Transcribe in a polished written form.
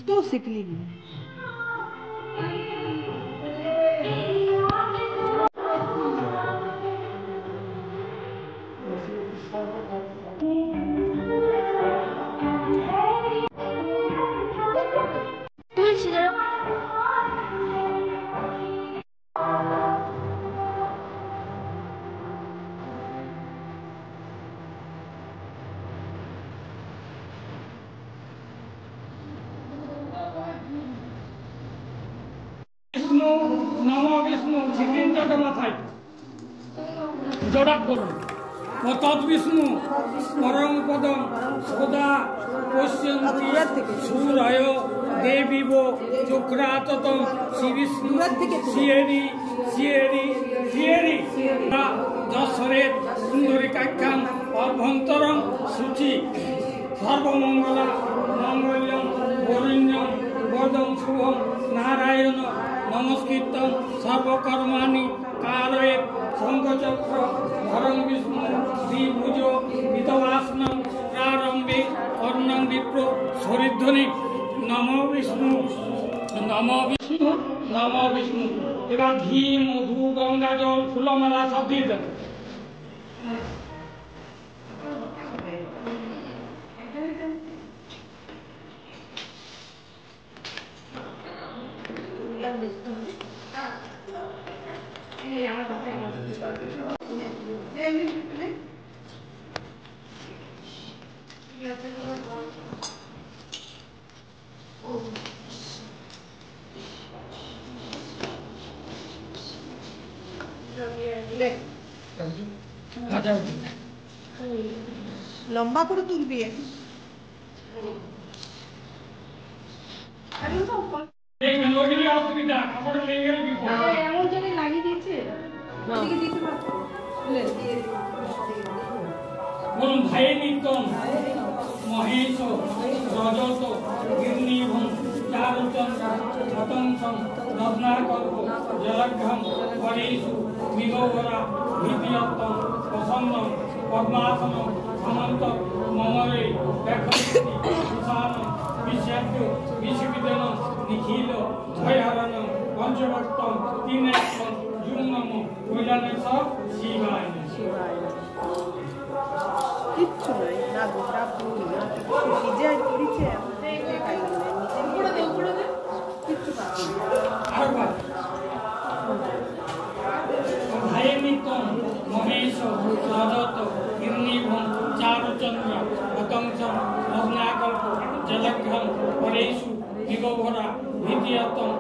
तो सिकली नहीं विष्णु नमो विष्णु छिद्रिंद्र माथाय जोड़ा करो व तद्विष्णु परम पदम सदा पश्यन्ति सूराय देवीवो चक्राततम श्री विष्णु सियेरी सियेरी सियेरी दशरे सुंदरिकाख्यां अभ्यंतरं शुचि सर्वमंगला मंगल्यं वरुण्यं वरदं शुभं नारायण नमस्कृतं सर्वकर्माणि कारयेत् शंखचक्र धरं विष्णु द्विभुजो हितवासनं प्रारंभे अर्णं विप्रो स्वरिध्वनि नमो विष्णु नमो विष्णु नमो विष्णु एवं घी मधु गंगा जल फूलमाला सब दिए दें लंबा করে তুলবি দেখবেন ওইগুলি অসুবিধা কাপড় লেগে গেলে বিপদ এমন জানি লাগিয়ে দিয়েছে এদিকে দিতে পারতো বলুন ভাই নিত্যম মহেশ রজত গির্নিভম চারুচন্দ্র রতনসম রত্নাকল্প জলঘ্যম পরেষু মিগোবরা ভীতিয়ত্তম প্রসন্নম পদ্মাসনম সমন্ত মমরে ব্যাখ্যাতি সুসানম বিশ্বদ্য বিশ্ববিদনম নিখিল ভয়হরণম পঞ্চভক্তম তিনেশ্বম জুঙ্গম কৈলানেশ শিবায় শিবায় কিচ্ছু নাই না গোটা ফুল না ভিজে করেছে কিচ্ছু আরবার ভাই নিত্যম মহেশ রজত গির্নিভম চারুচন্দ্র রতংসম রত্নাকল্প জলঘ্যম পরেষু দিগভরা ভীতিয়ত্তম